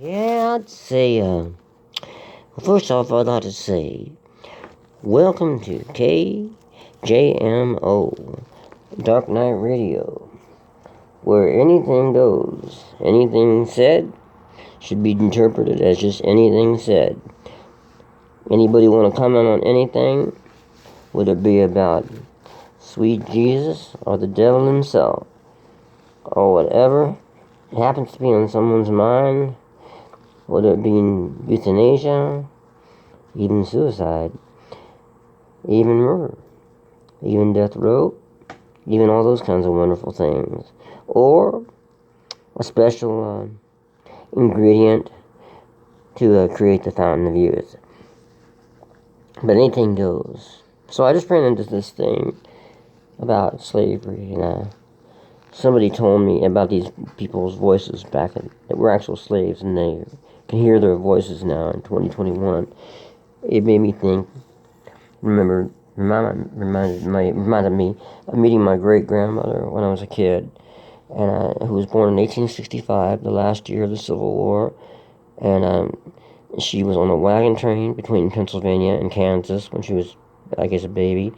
Yeah, I'd say, first off, I'd like to say, welcome to KJMO, Dark Night Radio, where anything goes. Anything said should be interpreted as just anything said. Anybody want to comment on anything, whether it be about sweet Jesus or the devil himself, or whatever happens to be on someone's mind, whether it be euthanasia, even suicide, even murder, even death row, even all those kinds of wonderful things, or a special ingredient to create the fountain of youth. But anything goes. So I just ran into this thing about slavery, and somebody told me about these people's voices back that were actual slaves, and they can hear their voices now in 2021. It made me think. Reminded me of meeting my great grandmother when I was a kid, and who was born in 1865, the last year of the Civil War, and she was on a wagon train between Pennsylvania and Kansas when she was, I guess, a baby,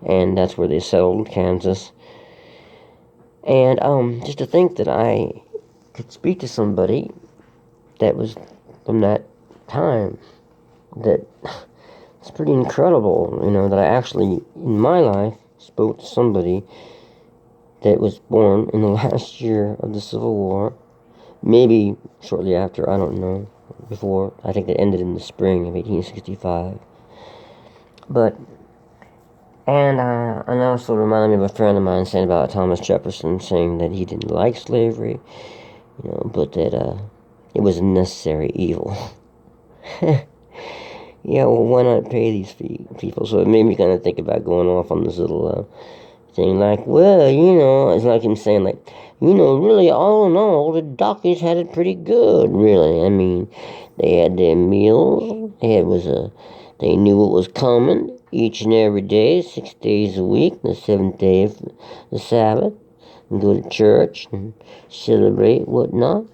and that's where they settled, Kansas. And just to think that I could speak to somebody that was from that time, that it's pretty incredible, that I actually, in my life, spoke to somebody that was born in the last year of the Civil War, maybe shortly after, I don't know, before. I think it ended in the spring of 1865. And also reminded me of a friend of mine saying about Thomas Jefferson, saying that he didn't like slavery, but that it was a necessary evil. Yeah, well, why not pay these people? So it made me kind of think about going off on this little thing, like, well, it's like him saying, like, really, all in all, the doctors had it pretty good, really. I mean, they had their meals, they knew what was coming each and every day, 6 days a week, the seventh day of the Sabbath, and go to church and celebrate, whatnot.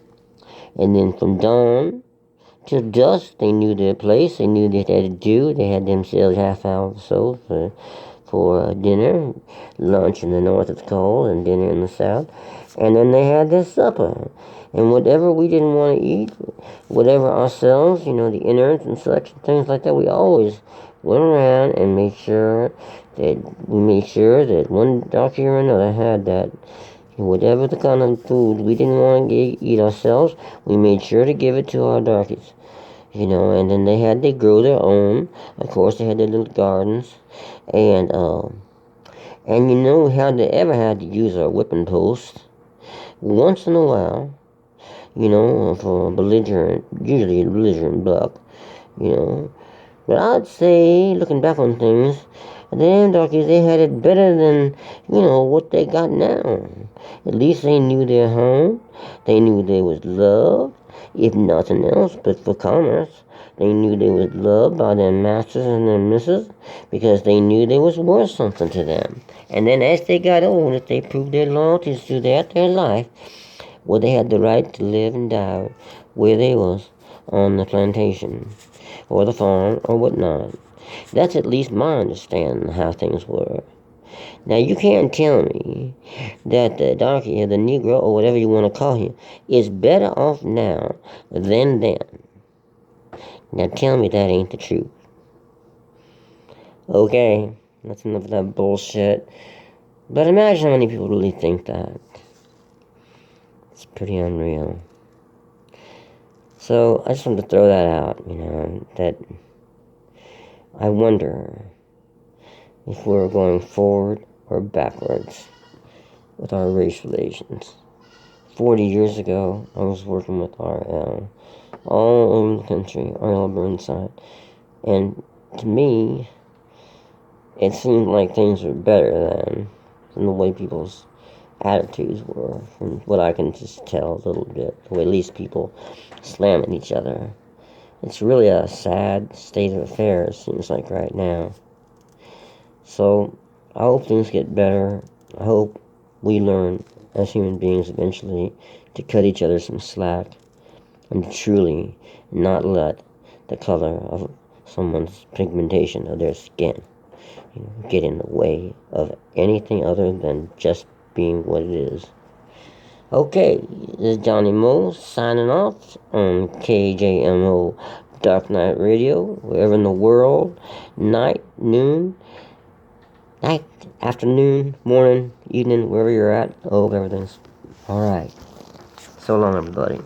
And then from dawn till dusk, they knew their place, they knew what they had to do. They had themselves half hour or so for dinner. Lunch in the north it's called, and dinner in the south. And then they had their supper. And whatever we didn't want to eat, whatever ourselves, the innards and such, things like that, we always went around and made sure that one doctor or another had that. Whatever the kind of food we didn't want to eat ourselves, we made sure to give it to our darkies. And then they grow their own. Of course, they had their little gardens. And we hardly ever had to use our whipping post. Once in a while, for usually a belligerent buck, But I'd say, looking back on things, them darkies, they had it better than, what they got now. At least they knew their home. They knew there was love, if nothing else, but for commerce. They knew they was loved by their masters and their misses, because they knew they was worth something to them. And then as they got old, if they proved their loyalties throughout their life, they had the right to live and die where they was on the plantation, or the farm, or whatnot. That's at least my understanding of how things were. Now, you can't tell me that the darky, or the Negro, or whatever you want to call him, is better off now than then. Now, tell me that ain't the truth. Okay, that's enough of that bullshit. But imagine how many people really think that. It's pretty unreal. So, I just wanted to throw that out, that I wonder if we're going forward or backwards with our race relations. 40 years ago, I was working with RL all over the country, RL Burnside, and to me, it seemed like things were better than the way people's attitudes were, from what I can just tell a little bit, the way at least people slam at each other. It's really a sad state of affairs, seems like right now. So, I hope things get better. I hope we learn, as human beings eventually, to cut each other some slack. and truly not let the color of someone's pigmentation of their skin get in the way of anything other than just being what it is. Okay, this is JonnY signing off on KJMO Dark Night Radio, wherever in the world, night, noon, night, afternoon, morning, evening, wherever you're at. Oh, everything's alright. So long, everybody.